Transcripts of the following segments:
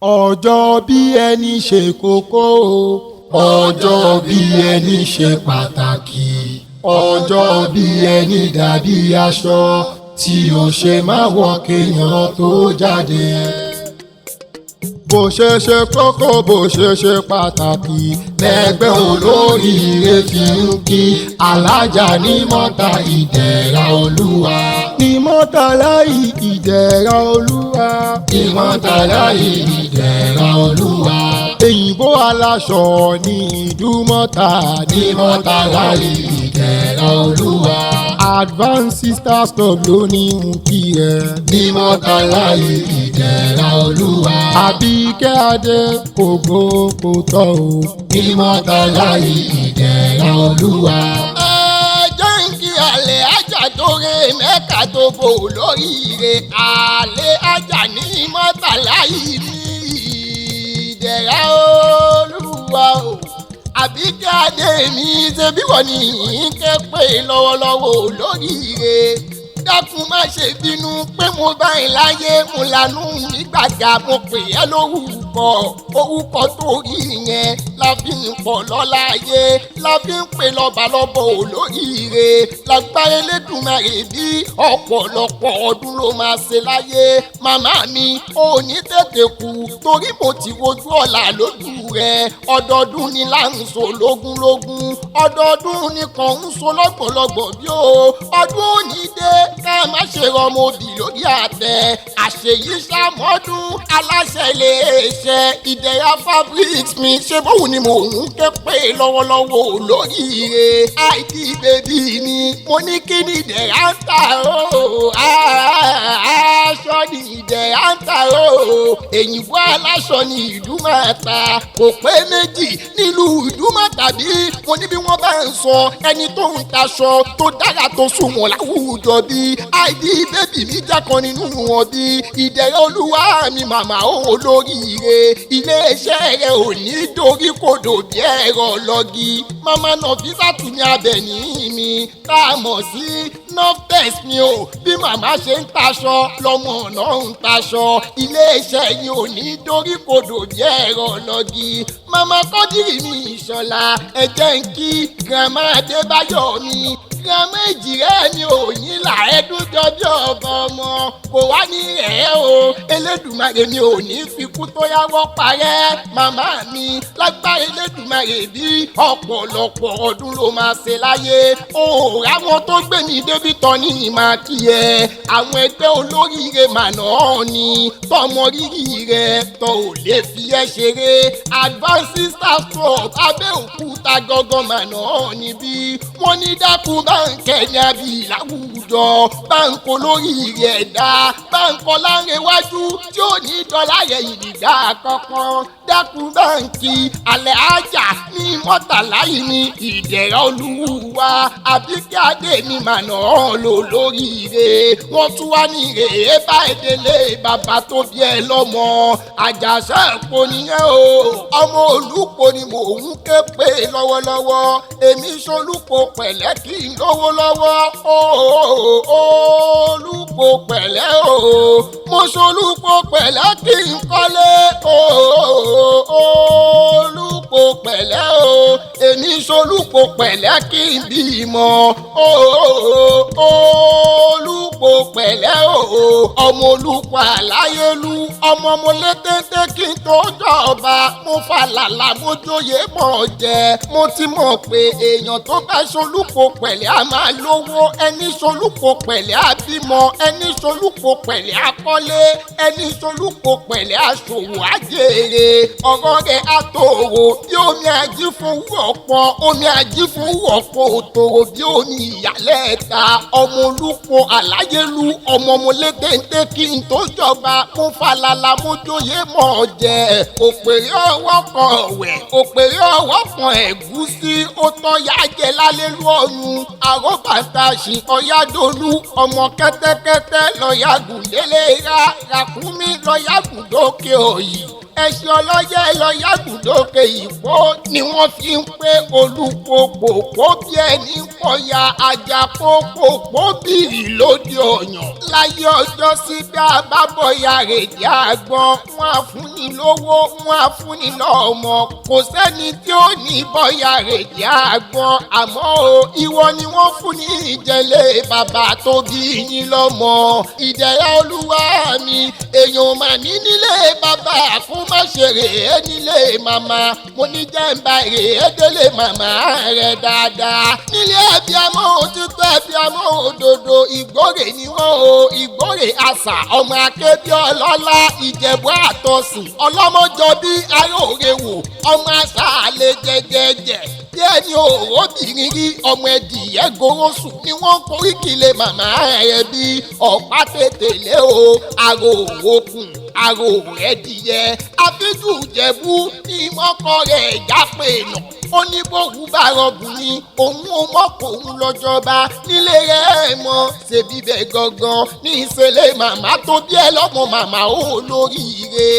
ọjọ́ bí ẹni ṣe kókó ọjọ́ bí ẹni ṣe pàtàkì ọjọ́ bí ẹni dàbí aṣọ tí ó ṣe máa wọ̀ kéèyàn tó jáde. bó ṣe ṣe kókó bó ṣe ṣe pàtàkì lẹ́gbẹ́ olóríire fi ń kí alájà nímọ̀ta ìdẹ̀ra olúwa. nimotallahi ìdẹ̀ra olúwa. nimotallahi ìdẹ̀ra olúwa. èyìnbó aláṣọ ní ìdúmọ̀ta nimotallahi ìdẹ̀ra olúwa. advance sisters club ló ní ń kí ẹ. nimotallahi ìdẹ̀ra olúwa. Àbíkẹ́ adé ògo kò tọ́ o. nimotallahi ìdẹ̀ra olúwa. jẹ́ǹkì Alhaja tó re Mẹ́kà tó bò lóríire Alhaja nimotallahi ní ìdẹ̀ra olúwa o. Àbíkẹ́ adé mi ṣe bí wọ́n ní ké pé lọ́wọ́lọ́wọ́ lóríire. Dákun má ṣe bínú pé mo bá ẹ láyé mo lànà nígbàgà mo pè ẹ́ orúkọ tó rí yẹn la fi ń pọ̀ lọ́la ayé la fi ń pè lọ́balọ́bọ̀ olóríire lágbára Elédùmarè bí ọ̀pọ̀lọpọ̀ ọdún ló máa ṣe láyé. Màmá mi ò ní tètè kú torí mo ti wojú ọ̀la lójú rẹ̀. Ọdọọdún ni là ń so lógúnlógún ọdọọdún ni kàn ń so lọ́gbọ̀lọ́gbọ̀ bí o. ọdún òní dé ká má ṣe rọmọ òbí lórí àtẹ. àṣeyí ṣàmọ́dún aláṣẹ iléeṣẹ́ ìdẹ̀ra fabrics mi ṣe bóun ni mò ń ké pé lọ́wọ́lọ́wọ́ olóríire. Hbd ni mo ní kí ni ìdẹ̀ra ń tà o. aṣọ ni ìdẹ̀ra ń tà o. èyìnbó aláṣọ ni ìdúmọ̀ta kò pé méjì nílùú ìdúmọ̀ta bí mo ní bí wọ́n bá ń sọ ẹni tó ń taṣọ tó dára tó sunwọ̀n láwùjọ bí Hbd mi jẹ́ kan nínú wọn bí ìdẹ̀ra olúwa mi màmá olóríire. iléeṣẹ́ rẹ̀ ò ní dorí kodò bí ẹ̀rọ lọ́gì. mama Nafisatu ní Abẹ́ní mi tá a mọ̀ sí noftex mi o. bí màmá ṣe ń taṣọ lọ́mọ náà ń taṣọ. iléeṣẹ́ yìí ò ní dorí kodò bí ẹ̀rọ lọ́gì. mama Kọ́dírì mi Ìṣọ̀lá ẹ jẹ́ ń kí grandma Adébáyọ̀ mi. grandma Èjìrẹ́ mi ò yín là ẹ́dún jọjọ́ ọba ọmọ kò wá ní ẹ̀ o. Elédùmarè mi ò ní fi kú tó yáwọ́ parẹ́. màmá mi lágbára Elédùmarè bí ọ̀pọ̀lọpọ̀ ọdún ló máa ṣe láyé. òòrà wọn tó gbé mi débi tán ní ìmọ̀ kí ẹ. àwọn ẹgbẹ́ olóríire màná ni tọmọ rírì rẹ tó ò lè fi ẹ ṣeré. advance sisters club Abẹ́òkúta gangan màná níbí. wọ́n ní dákun báńkẹ́ ní abì láwùjọ báńkò olóríire ẹ̀dá báńkò láńrewájú tí ò ní dọ́là yẹ̀yìn nígbà kankan. dákun báńkì Alhaja nímọ̀tallahi ní ìdẹ̀ra olúwa. Àbíkẹ́ adé mi màná lò lóríire. wọ́n tún wá ní rèé bá ìdílé bàbá tó bí ẹ lọ́mọ. Ajasepo nìyẹn o. ọmọ Olúpo ni mò ń ké pé lọ́wọ́lọ́wọ́. èmi ṣolúpo pẹ̀lẹ́ kí n lówó lọ́wọ́. Olúpo pẹ̀lẹ́ o. mo ṣolúpo pẹ̀lẹ́ kí n kọ́lé. Olúpo pẹ̀lẹ́ o. èmi ṣolúpo pẹ̀lẹ́ kí n bímọ. Olúpo pẹ̀lẹ́ o. ọmọ Olúpo àláyélú ọmọ mo lé téńté kí n tó jọba. mo falàlà mo jóye mọ̀ jẹ. mo ti mọ̀ pé èèyàn tó bá ṣolúpo pẹ̀lẹ́ a máa lówó. ẹni ṣolúpo pẹ̀lẹ́ a bímọ. ẹni ṣolúpo pẹ̀lẹ́ a kọ́lé. ẹni ṣolúpo pẹ̀lẹ́ a ṣòwò àjèrè. ọ̀rọ̀ rẹ̀ á tòrò bí omi ajífowó ọ̀pọ̀. omi ajífowó ọ̀pọ̀ òtòrò bí omi ìyálẹ̀ta. ọmọ Olúpo àláyélú ọmọ mo lé téńté kí n tó jọba. mo falala mo jóye mọ̀ jẹ. òpèrè ọwọ́ kan ọ̀wẹ̀ òpèrè ọwọ́ kan ẹ̀gúsí ó tọ́ yá jẹ lálẹ́ lọ́rùn. àrọ́bàtà ṣì ọ̀yádolú ọmọ kẹ́tẹ́kẹ́tẹ́ lọ́yàgùn lélẹ́ra ràkúnmí lọ́yàgùn lókè òyì. ẹṣin ọlọ́yẹ lọ́yà gbùdókè ìpó ni wọ́n fi ń pé olùkókò kó bí ẹni kọ̀yà Àjàpòpò bìrì lóde ọ̀yàn. láyé ọjọ́ sí bí a bá bọ̀yà rèdí àgbọn wọn á fún ni lówó wọn á fún ni lọ́mọ kò sẹ́ni tí ó ní bọ̀yà rèdí àgbọn àmọ́ o ìwọ ni wọ́n fún ní ìjẹ́lẹ̀ bàbá tó bí yín lọ́mọ. Ideraoluwa mi èèyàn mà ní nílé bàbá fún má ṣe rèé nílé màmá mo ní jẹ́ǹbá rèé délé màmá rẹ̀ dáadáa. nílé abiyamọ òtítọ́ abiyamọ òdodo Ìgbórè ni wọ́n o Ìgbórè àṣà ọmọ akébí ọlọ́lá Ìjẹ̀bú àtọ̀sìn ọlọ́mọjọ bí aróorewò ọmọ àṣà àlè jẹjẹjẹ bí ẹni òróbìnrin rí ọmọ ẹdìyẹ goroṣù ni wọ́n koríkìlẹ̀ màmá rẹ̀ bí ọ̀pá tètè lé o àrò òkun àrò ẹdìyẹ àfijù Ìjẹ̀bú ní mọ́kọ rẹ̀ jápè nà ó ní bóun bá rọgùn ni òun ò mọ́kò òun lọ́jọba nílé rẹ̀ mọ́ ṣèbí bẹ́ẹ̀ gangan ní ìṣẹ̀lẹ̀ màmá tó bí ẹ lọ́mọ màmá ó lóríire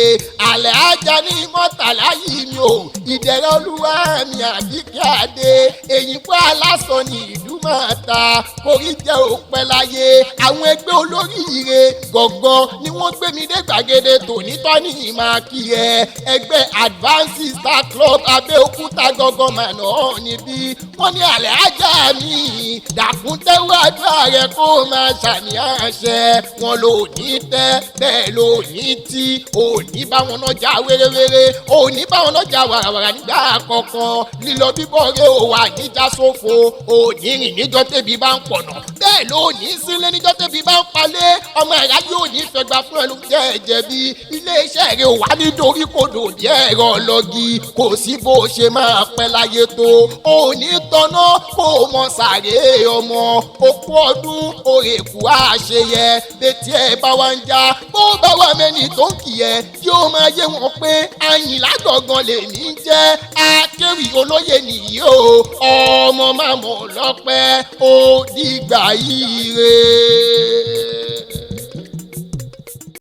Alhaja nimotallahi mi ò Ideraoluwa mi Àbíkẹ́ Adé èyí pé aláṣọ ní ìlú máa ta kórí jẹ́ òpẹ́ láyé àwọn ẹgbẹ́ olóríire gangan ni wọ́n gbé mi dé gbàgede tònítọ́ ní ìmáàkì ẹ ẹgbẹ́ Advances Star Club Abẹ́òkúta gangan màná níbí wọ́n ní Alhaja mi dàkún tẹ́wọ́ àdúrà rẹ kó máa ṣàmì àṣẹ wọn ló ní tẹ́ bẹ́ẹ̀ ló ní tí ò ní bá wọn náà já wérewére ò ní bá wọn náà já wàràwàrà nígbà kọ̀ọ̀kan lílọ bíbọ̀ rẹ ò wà níjà sófo ò ní rìn níjọ́ tẹ́bi bá ń pọ̀nà bẹ́ẹ̀ ló ní sílé níjọ́ tẹ́bi bá ń palẹ̀ ọmọ ẹ̀yà yóò ní fẹ̀gbà fún ẹnu jẹ́ ẹ̀jẹ̀ bí iléeṣẹ́ rẹ ò wá nítorí kodò díẹ̀ ẹ̀rọ lọ́gì kò sí bó ṣe máa pẹ́ láyé tó ò ní tọ́nà kó o mọ sàré ọmọ okú ọdún òrèkú àṣeyẹ bẹ́tí ẹ bá wá ń já bó bá wà mẹ́ni tó ń kì ẹ́ kí ó máa yé wọn pé Àyìnlá gangan lèmi jẹ́ akéwì olóyè nìyí o ọmọ màmá ọlọ́pẹ́ ó dìgbà yìí re.